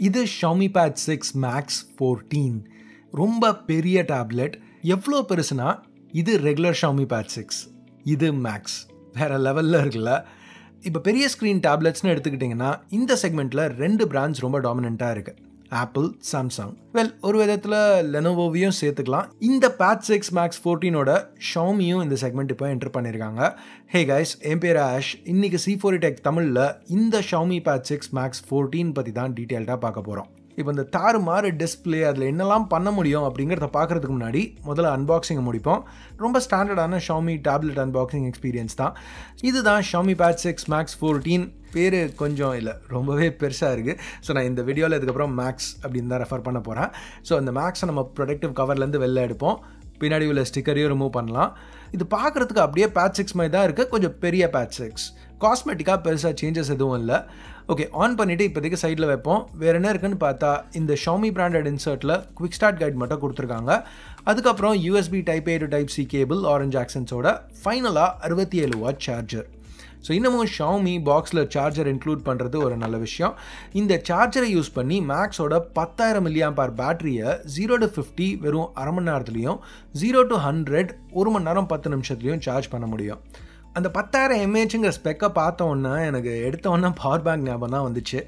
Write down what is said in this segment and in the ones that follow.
இது Xiaomi Pad 6 Max 14. ரொம்ப பெரிய டேப்லெட். எவ்வளோ பெருசுனா இது ரெகுலர் Xiaomi Pad 6. இது Max. வேற லெவலில் இருக்குல்ல. இப்போ பெரிய ஸ்க்ரீன் டேப்லெட்ஸ்னு எடுத்துக்கிட்டிங்கன்னா இந்த செக்மெண்ட்டில் 2 பிராண்ட்ஸ் ரொம்ப டாமினண்ட்டாக இருக்குது. Apple, Samsung. ஒரு விதத்தில் லெனோவோவையும் சேர்த்துக்கலாம். இந்த Pad 6 Max 14ஓட ஷாமியும் இந்த செக்மெண்ட் இப்போ என்டர் பண்ணியிருக்காங்க. ஹே கைஸ், என் பேர் ஆஷ். இன்னைக்கு C4 Tech தமிழில் இந்த Xiaomi Pad 6 Max 14 பற்றி தான் டீட்டெயில்டாக பார்க்க போகிறோம். இப்போ இந்த தாறுமாறு டிஸ்பிளே அதில் என்னெல்லாம் பண்ண முடியும் அப்படிங்கிறத பார்க்குறதுக்கு முன்னாடி முதல்ல அன்பாக்சிங்கை முடிப்போம். ரொம்ப ஸ்டாண்டர்டான Xiaomi டேப்லெட் அன்பாக்சிங் எக்ஸ்பீரியன்ஸ் தான். இதுதான் Xiaomi Pad 6 Max 14. பேர் கொஞ்சம் இல்லை, ரொம்பவே பெருசாக இருக்குது. ஸோ நான் இந்த வீடியோவில் இதுக்கப்புறம் மேக்ஸ் அப்படின்னு தான் ரெஃபர் பண்ண போகிறேன். ஸோ அந்த மேக்ஸை நம்ம ப்ரொடக்டிவ் கவர்லேருந்து வெளில எடுப்போம். பின்னாடி உள்ள ஸ்டிக்கரையும் ரிமூவ் பண்ணலாம். இது பார்க்குறதுக்கு அப்படியே Pad 6 மாதிரி தான் இருக்குது, கொஞ்சம் பெரிய Pad 6. காஸ்மெட்டிக்காக பெருசாக சேஞ்சஸ் எதுவும் இல்லை. ஓகே, ஆன் பண்ணிவிட்டு இப்போதைக்கு சைடில் வைப்போம். வேறு என்ன இருக்குன்னு பார்த்தா இந்த Xiaomi பிராண்டட் இன்சர்ட்டில் குவிக் ஸ்டார்ட் கைட் மட்டும் கொடுத்துருக்காங்க. அதுக்கப்புறம் USB Type A to Type C cable, orange ஆக்சன்ஸோட ஃபைனலாக 67 வாட் சார்ஜர். ஸோ இன்னமும் Xiaomi பாக்ஸில் சார்ஜர் இன்க்ளூட் பண்ணுறது ஒரு நல்ல விஷயம். இந்த சார்ஜரை யூஸ் பண்ணி மேக்ஸோட 10,000 mAh பேட்டரியை 0 to 50 வெறும் அரை மணி நேரத்துலையும் 0 to 100 1 மணி நேரம் 10 நிமிஷத்துலையும் சார்ஜ் பண்ண முடியும். அந்த 10,000 mAhங்கிற ஸ்பெக்கை பார்த்தோன்னா எனக்கு எடுத்தோன்னா பவர் பேங்க் ஞாபகம் தான் வந்துச்சு.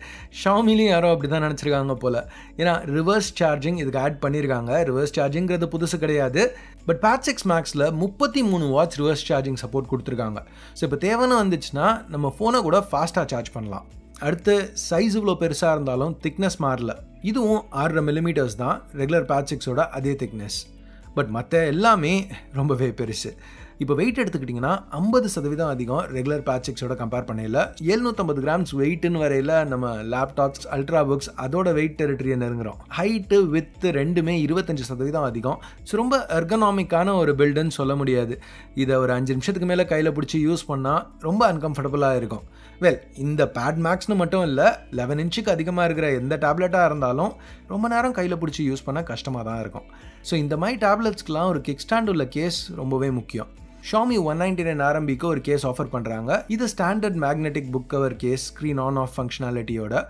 ஷாமிலையும் யாரோ அப்படி தான் நினச்சிருக்காங்க போல். ஏன்னா ரிவர்ஸ் சார்ஜிங் இதுக்கு ஆட் பண்ணியிருக்காங்க. ரிவர்ஸ் சார்ஜிங்கிறது புதுசு கிடையாது. பட் Pad 6 Maxல 33 வாட்ஸ் ரிவர்ஸ் சார்ஜிங் சப்போர்ட் கொடுத்துருக்காங்க. ஸோ இப்போ தேவைன்னு வந்துச்சுன்னா நம்ம ஃபோனை கூட ஃபாஸ்ட்டாக சார்ஜ் பண்ணலாம். அடுத்து சைஸ் இவ்வளோ பெருசாக இருந்தாலும் திக்னஸ் மாறல. இதுவும் 6 mm தான், ரெகுலர் Pad 6ஓட அதே திக்னஸ். பட் மற்ற எல்லாமே ரொம்பவே பெருசு. இப்போ வெயிட் எடுத்துக்கிட்டிங்கன்னா 50% அதிகம் ரெகுலர் Pad 6ஓட கம்பேர் பண்ணல. 750 கிராம்ஸ் வெயிட்னு வரையில் நம்ம லேப்டாப்ஸ், அல்ட்ரா புக்ஸ் அதோட வெயிட் டெரிட்டரியை நெருங்குறோம். ஹைட்டு வித் ரெண்டுமே 25% அதிகம். ஸோ ரொம்ப எர்கனாமிக்கான ஒரு பில்டுன்னு சொல்ல முடியாது. இதை ஒரு 5 நிமிஷத்துக்கு மேலே கையில் பிடிச்சி யூஸ் பண்ணால் ரொம்ப அன்கம்ஃபர்டபுளாக இருக்கும். இந்த Pad Maxனு மட்டும் இல்லை, 11 இன்ச்சுக்கு அதிகமாக இருக்கிற எந்த டேப்லெட்டாக இருந்தாலும் ரொம்ப நேரம் கையில் பிடிச்சி யூஸ் பண்ண கஷ்டமாக தான் இருக்கும். ஸோ இந்த மாதிரி டேப்லெட்ஸ்க்கெலாம் ஒரு கிக் ஸ்டாண்ட் உள்ள கேஸ் ரொம்பவே முக்கியம். Xiaomi 199 RMBக்கு ஒரு கேஸ் ஆஃபர் பண்ணுறாங்க. இது standard magnetic book cover case, screen on off ஃபங்க்ஷனாலிட்டியோட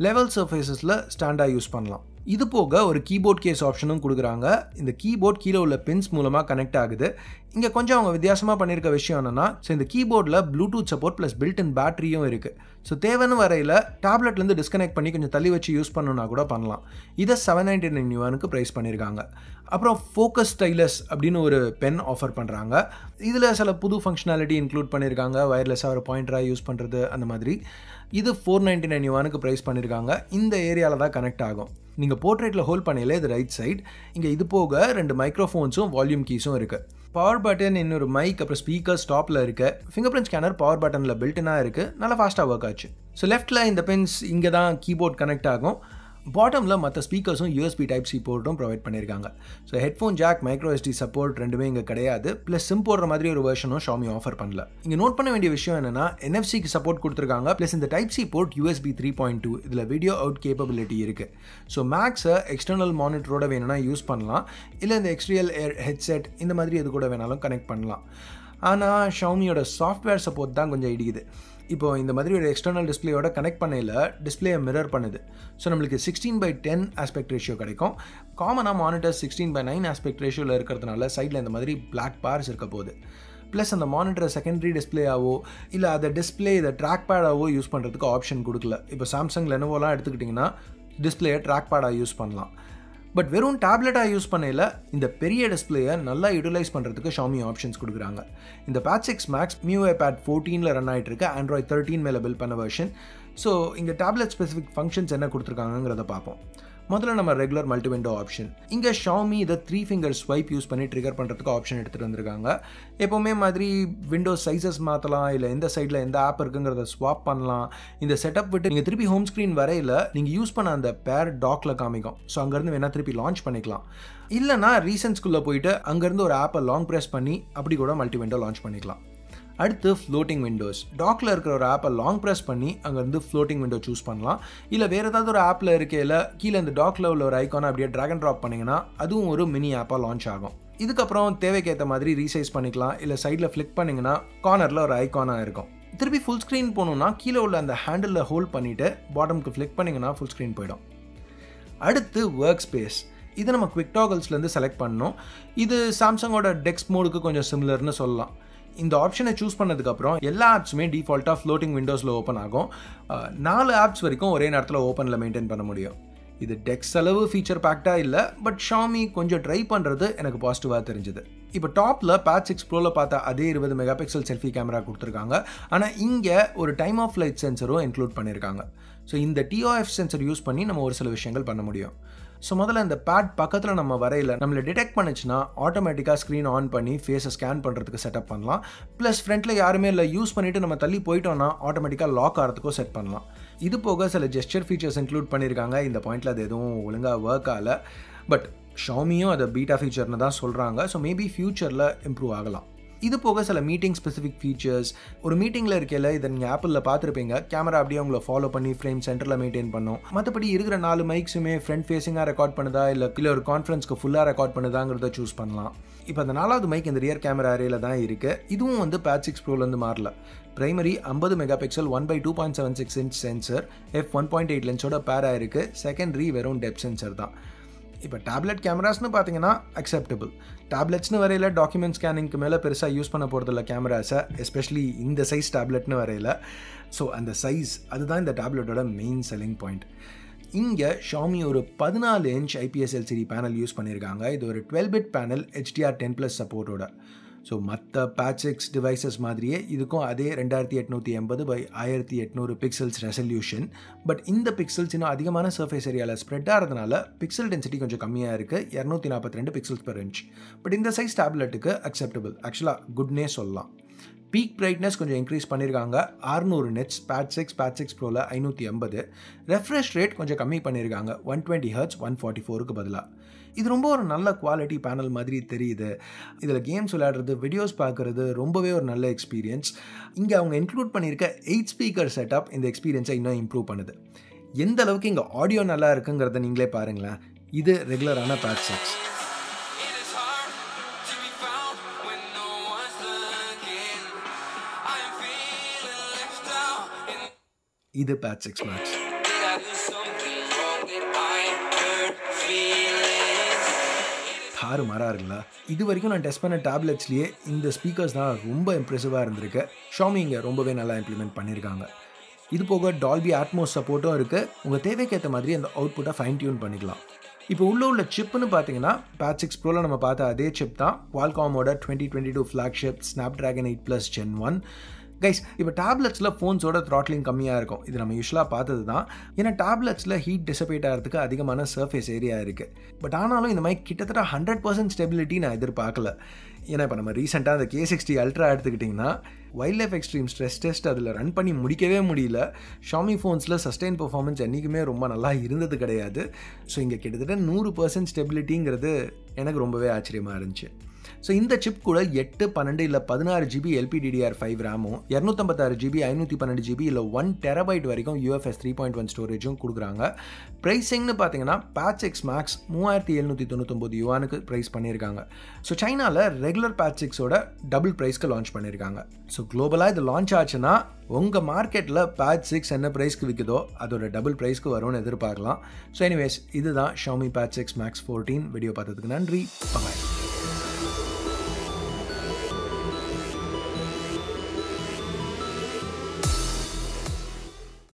லெவல் சர்ஃபேஸஸில் ஸ்டாண்டாக யூஸ் பண்ணலாம். இது போக ஒரு கீபோர்ட் கேஸ் ஆப்ஷனும் கொடுக்குறாங்க. இந்த கீபோர்ட் கீழே உள்ள பின்ஸ் மூலமாக கனெக்ட் ஆகுது. இங்கே கொஞ்சம் அவங்க வித்தியாசமாக பண்ணியிருக்க விஷயம் என்னென்னா, ஸோ இந்த கீபோர்டில் ப்ளூடூத் சப்போர்ட் ப்ளஸ் பில்ட்-இன் பேட்டரியும் இருக்குது. ஸோ தேவைன்னு வரையில் டேப்லெட்லேருந்து டிஸ்கனெக்ட் பண்ணி கொஞ்சம் தள்ளி வச்சு யூஸ் பண்ணணுன்னா கூட பண்ணலாம். இதை 799 yuan ப்ரைஸ் பண்ணியிருக்காங்க. அப்புறம் ஃபோக்கஸ் ஸ்டைலஸ் அப்படின்னு ஒரு பென் ஆஃபர் பண்ணுறாங்க. இதில் சில புது ஃபங்க்ஷனாலிட்டி இன்க்ளூட் பண்ணியிருக்காங்க. வயர்லெஸ்ஸாக ஒரு பாயிண்டராக யூஸ் பண்ணுறது அந்த மாதிரி. இது 499 yuan ப்ரைஸ் பண்ணியிருக்காங்க. இந்த ஏரியாவில் தான் கனெக்ட் ஆகும். நீங்கள் போர்ட்ரேட்டில் ஹோல்ட் பண்ணல இது ரைட் சைட். இங்கே இது போக 2 மைக்ரோஃபோன்ஸும் வால்யூம் கீஸும் இருக்குது. பவர் பட்டன், இன்னொரு மைக், அப்புறம் ஸ்பீக்கர் ஸ்டாப்பில் இருக்குது. ஃபிங்கர் பிரிண்ட் ஸ்கேனர் பவர் பட்டனில் பில்ட்னாக இருக்குது. நல்லா ஃபாஸ்ட்டாக ஒர்க் ஆச்சு. ஸோ லெஃப்ட்டில் இந்த பென்ஸ் இங்கே தான் கீபோர்ட் கனெக்ட் ஆகும். பாட்டமில் மற்ற ஸ்பீக்கர்ஸும் USB Type C போர்ட்டும் ப்ரொவைட் பண்ணியிருக்காங்க. So headphone jack, micro SD support ரெண்டுமே இங்கே கிடையாது. ப்ளஸ் சிம் போடுற மாதிரி ஒரு வெர்ஷனும் Xiaomi ஆஃபர் பண்ணல. இங்கே நோட் பண்ண வேண்டிய விஷயம் என்னென்னா, NFC-க்கு சப்போர்ட் கொடுத்துருக்காங்க. ப்ளஸ் இந்த Type C போர்ட் USB 3.2 இதில் வீடியோ அவுட் கேப்பபிலிட்டி இருக்குது. ஸோ மேக்ஸை எக்ஸ்டர்னல் மானிட்டரோட வேணும்னா யூஸ் பண்ணலாம். இல்லை இந்த எக்ஸ்ட்ரியல் ஹெட்செட் இந்த மாதிரி எது கூட வேணாலும் கனெக்ட் பண்ணலாம். ஆனால் Xiaomiயோட சாஃப்ட்வேர் சப்போர்ட் தான் கொஞ்சம் இடிக்குது. இப்போது இந்த மாதிரி ஒரு எக்ஸ்டர்னல் டிஸ்பிளேயோட கனெக்ட் பண்ணையில் டிஸ்பிளேயை மிரர் பண்ணுது. ஸோ நம்மளுக்கு 16:10 ஆஸ்பெக்ட் ரேஷியோ கிடைக்கும். காமனாக மானிட்டர் 16:9 ஆஸ்பெக்ட் ரேஷியோவில் இருக்கிறதுனால சைடில் இந்த மாதிரி பிளாக் பார்ஸ் இருக்க போகுது. ப்ளஸ் அந்த மானிட்டரை செகண்டரி டிஸ்பிளேயாவோ இல்லை அதை டிஸ்பிளே இதை ட்ராக் பேடாவோ யூஸ் பண்ணுறதுக்கு ஆப்ஷன் கொடுக்கல. இப்போ சாம்சங், லெனோவோலாம் எடுத்துக்கிட்டிங்கன்னா டிஸ்பிளேயை ட்ராக் பேடாக யூஸ் பண்ணலாம். பட் வெறும் டேப்லெட்டாக யூஸ் பண்ணையில் இந்த பெரிய டிஸ்பிளேயை நல்லா யூட்டிலைஸ் பண்ணுறதுக்கு Xiaomi ஆப்ஷன்ஸ் கொடுக்குறாங்க. இந்த Pad 6 Max MIUI Pad 14 run ஆகிட்டு இருக்கு. Android 13 மேலே பில்ட் பண்ண வெர்ஷன். ஸோ இங்கே டேப்லெட் ஸ்பெசிஃபிக் ஃபங்க்ஷன்ஸ் என்ன கொடுத்துருக்காங்கிறத பார்ப்போம். முதல்ல நம்ம ரெகுலர் மல்டி விண்டோ ஆப்ஷன். இங்கே Xiaomi இதை 3 ஃபிங்கர் ஸ்வைப் யூஸ் பண்ணி ட்ரிகர் பண்ணுறதுக்கு ஆப்ஷன் எடுத்துகிட்டு வந்திருக்காங்க. எப்போவுமே மாதிரி விண்டோ சைஸஸ் மாற்றலாம், இல்லை எந்த சைடில் எந்த ஆப் இருக்குங்கிறத ஸ்வாப் பண்ணலாம். இந்த செட்டப் விட்டு நீங்கள் திருப்பி ஹோம் ஸ்க்ரீன் வரையில் நீங்கள் யூஸ் பண்ண அந்த பேர் டாக்கில் காமிக்கும். ஸோ அங்கேருந்து வேணால் திருப்பி லான்ச் பண்ணிக்கலாம். இல்லைனா ரீசன்ஸ்குள்ளே போயிட்டு அங்கேருந்து ஒரு ஆப்பை லாங் ப்ரெஸ் பண்ணி அப்படி கூட மல்டி விண்டோ லான்ச் பண்ணிக்கலாம். அடுத்து ஃப்ளோட்டிங் விண்டோஸ். டாக்கில் இருக்கிற ஒரு ஆப்பை லாங் ப்ரெஸ் பண்ணி அங்கேருந்து ஃப்ளோட்டிங் விண்டோ சூஸ் பண்ணலாம். இல்லை வேறு ஏதாவது ஒரு ஆப்பில் இருக்கையில் கீழே இந்த டாக்கில் உள்ள ஒரு ஐக்கானை அப்படியே ட்ராக் அண்ட் ட்ராப் பண்ணிங்கன்னா அதுவும் ஒரு மினி ஆப்பாக லான்ச் ஆகும். இதுக்கப்புறம் தேவைக்கேற்ற மாதிரி ரீசைஸ் பண்ணிக்கலாம். இல்லை சைடில் ஃப்ளிக் பண்ணிங்கன்னா கார்னரில் ஒரு ஐக்கானாக இருக்கும். திருப்பி ஃபுல் ஸ்க்ரீன் போகணுன்னா கீழே உள்ள அந்த ஹேண்டிலில் ஹோல்ட் பண்ணிவிட்டு பாட்டமுக்கு ஃப்ளிக் பண்ணிங்கன்னா ஃபுல் ஸ்க்ரீன் போயிடும். அடுத்து ஒர்க் ஸ்பேஸ். இதை நம்ம குவிக் டாகல்ஸ்லேருந்து செலக்ட் பண்ணோம். இது சாம்சங்கோட டெக்ஸ்ட் மோடுக்கு கொஞ்சம் சிமிலர்னு சொல்லலாம். இந்த ஆப்ஷனை சூஸ் பண்ணதுக்கப்புறம் எல்லா ஆப்ஸுமே டிஃபால்ட்டாக ஃப்ளோட்டிங் விண்டோஸில் ஓப்பன் ஆகும். 4 ஆப்ஸ் வரைக்கும் ஒரே நேரத்தில் ஓப்பனில் மெயின்டைன் பண்ண முடியும். இது டெக்ஸ்ட் அளவு ஃபீச்சர் பேக்டாக இல்லை, பட் ஷாமி கொஞ்சம் ட்ரை பண்ணுறது எனக்கு பாசிட்டிவாக தெரிஞ்சுது. இப்போ டாப்பில் Pad 6 Proல பார்த்த அதே 20 மெகா பிக்சல் செல்ஃபி கேமரா கொடுத்துருக்காங்க. ஆனால் இங்கே ஒரு டைம் ஆஃப் லைட் சென்சரும் இன்க்ளூட் பண்ணியிருக்காங்க. ஸோ இந்த TOF சென்சர் யூஸ் பண்ணி நம்ம ஒரு சில விஷயங்கள் பண்ண முடியும். ஸோ முதல்ல இந்த பேட் பக்கத்தில் நம்ம வரையில் நம்மளை டிடெக்ட் பண்ணிச்சுன்னா ஆட்டோமேட்டிக்காக ஸ்க்ரீன் ஆன் பண்ணி ஃபேஸை ஸ்கேன் பண்ணுறதுக்கு செட்டப் பண்ணலாம். ப்ளஸ் ஃப்ரண்ட்டில் யாருமே இல்லை யூஸ் பண்ணிவிட்டு நம்ம தள்ளி போயிட்டோம்னா ஆட்டோமேட்டிக்காக லாக் ஆகிறதுக்கும் செட் பண்ணலாம். இது போக சில ஜெஸ்டர் ஃபீச்சர்ஸ் இன்க்ளூட் பண்ணியிருக்காங்க. இந்த பாயிண்டில் அது எதுவும் ஒழுங்காக ஒர்க் ஆகலை. பட் ஷாமியும் அதை பீட்டா ஃபீச்சர்னு தான் சொல்கிறாங்க. ஸோ மேபி ஃப்யூச்சரில் இம்ப்ரூவ் ஆகலாம். இது போக சில மீட்டிங் ஸ்பெசிஃபிக் ஃபீச்சர்ஸ். ஒரு மீட்டிங்கில் இருக்கையில் இதை நீங்கள் ஆப்பிளில் பார்த்துருப்பீங்க. கேமரா அப்படியே உங்களை ஃபாலோ பண்ணி ஃப்ரேம் சென்டரில் மெயின்டைன் பண்ணும். மற்றபடி இருக்கிற 4 மைக்ஸுமே ஃப்ரண்ட் ஃபேஸிங்காக ரெக்கார்ட் பண்ணுதா இல்லை ஒரு கான்ஃபரன்ஸ்க்கு ஃபுல்லாக ரெக்கார்ட் பண்ணுதாங்கிறத சூஸ் பண்ணலாம். இப்போ அந்த 4வது மைக் இந்த ரியர் கேமரா அரேல தான் இருக்குது. இதுவும் வந்து Pad 6 Proலேருந்து மாறல. Primary 50 mega pixel 1/2.76 inch sensor f1.8 லென்ஸோட பேராக இருக்குது. செகண்டரி வெறும் டெப்த் சென்சர் தான். இப்போ டேப்லெட் கேமராஸ்னு பார்த்தீங்கன்னா அக்செப்டபிள். டேப்லெட்ஸ்னு வரையில் டாக்குமெண்ட் ஸ்கேனிங்க்கு மேலே பெருசாக யூஸ் பண்ண போகிறதில்ல கேமராஸை, எஸ்பெஷலி இந்த சைஸ் டேப்லெட்னு வரையில். ஸோ அந்த சைஸ் அதுதான் இந்த டேப்லெட்டோட மெயின் செல்லிங் பாயிண்ட். இங்கே ஷாமி ஒரு 14 inch IPS LCD panel use பண்ணியிருக்காங்க. இது ஒரு 12-bit பேனல் HDR10+ சப்போர்ட்டோட. ஸோ மற்ற Pad 6 டிவைசஸ் மாதிரியே இதுக்கும் அதே 2880x1800 பிக்சல்ஸ் ரெசல்யூஷன். பட் இந்த பிக்சல்ஸ் இன்னும் அதிகமான சர்ஃபேஸ் ஏரியாவில் ஸ்ப்ரெட் ஆகிறதுனால பிக்சல் டென்சிட்டி கொஞ்சம் கம்மியாக இருக்குது, 242 பிக்சல்ஸ் per inch. பட் இந்த சைஸ் டேப்லெட்டுக்கு அக்செப்டபிள், ஆக்சுவலாக குட்னே சொல்லலாம். பீக் பிரைட்னஸ் கொஞ்சம் இன்க்ரீஸ் பண்ணியிருக்காங்க. 600 nits Pad 6 Proல 550. ரெஃப்ரெஷ் ரேட் கொஞ்சம் கம்மி பண்ணியிருக்காங்க, 120 Hz 144க்கு பதிலாக. இது ரொம்ப ஒரு நல்ல குவாலிட்டி பேனல் மாதிரி தெரியுது. இதில் கேம்ஸ் விளையாடுறது, வீடியோஸ் பார்க்குறது ரொம்பவே ஒரு நல்ல எக்ஸ்பீரியன்ஸ். இங்கே அவங்க இன்க்ளூட் பண்ணியிருக்க 8 ஸ்பீக்கர் செட்டப் இந்த எக்ஸ்பீரியன்ஸை இன்னும் இம்ப்ரூவ் பண்ணுது. எந்த அளவுக்கு இங்கே ஆடியோ நல்லா இருக்குங்கிறத நீங்களே பாருங்களேன். இது ரெகுலரான Pad 6. இது Pad 6 Max. தாறுமாறா இருக்குல்ல. இது வரைக்கும் நான் டெஸ்ட் பண்ண டேப்லெட்ஸ்லேயே இந்த ஸ்பீக்கர்ஸ் தான் ரொம்ப இம்ப்ரெசிவாக இருந்திருக்கு. ஷாமி இங்கே ரொம்பவே நல்லா இம்ப்ளிமெண்ட் பண்ணியிருக்காங்க. இது போக டால்பி அட்மோஸ் சப்போர்ட்டும் இருக்குது. உங்கள் தேவைக்கேற்ற மாதிரி அந்த அவுட்புட்டை ஃபைன் டியூன் பண்ணிக்கலாம். இப்போ உள்ள சிப்புன்னு பார்த்தீங்கன்னா Pad 6 Proல நம்ம பார்த்த அதே சிப் தான். Qualcommோட 2022 flagship Snapdragon 8+ Gen 1. கைஸ், இப்போ டேப்லெட்ஸில் ஃபோன்ஸோட த்ராட்லிங் கம்மியாக இருக்கும். இது நம்ம யூஸ்வலாக பார்த்தது தான். ஏன்னா டேப்லெட்ஸில் ஹீட் டிசபேட் ஆகிறதுக்கு அதிகமான சர்ஃபேஸ் ஏரியா இருக்குது. பட் ஆனாலும் இந்த மாதிரி கிட்டத்தட்ட 100% ஸ்டெபிலிட்டி நான் எதிர்பார்க்கல. ஏன்னா இப்போ நம்ம ரீசெண்டாக அந்த K60 Ultra எடுத்துக்கிட்டிங்கன்னா wild life extreme stress test அதில் ரன் பண்ணி முடிக்கவே முடியல. ஷாமி ஃபோன்ஸில் சஸ்டெயின் பெர்ஃபார்மன்ஸ் என்றைக்குமே ரொம்ப நல்லா இருந்தது கிடையாது. ஸோ இங்கே கிட்டத்தட்ட 100% ஸ்டெபிலிட்டிங்கிறது எனக்கு ரொம்பவே ஆச்சரியமாக இருந்துச்சு. ஸோ இந்த சிப் கூட 8, 12 இல்லை 16 GB LPDDR5 ரேமும் 256 GB 512 GB இல்லை 1 TB வரைக்கும் UFS 3.1 ஸ்டோரேஜும் கொடுக்குறாங்க. ப்ரைஸிங்னு பார்த்தீங்கன்னா Pad 6 Max 3799 யுவானுக்கு ப்ரைஸ் பண்ணியிருக்காங்க. ஸோ சைனாவில் ரெகுலர் Pad 6ஓட டபுள் ப்ரைஸ்க்கு லான்ச் பண்ணியிருக்காங்க. ஸோ குளோபலாக இது லான்ச் ஆச்சுன்னா உங்கள் மார்க்கெட்டில் Pad 6 என்ன ப்ரைஸ்க்கு விற்குதோ அதோட டபுள் ப்ரைஸ்க்கு வரும்னு எதிர்பார்க்கலாம். ஸோ எனிவேஸ், இதுதான் Xiaomi Pad 6 Max 14. வீடியோ பார்த்ததுக்கு நன்றி. பாய்.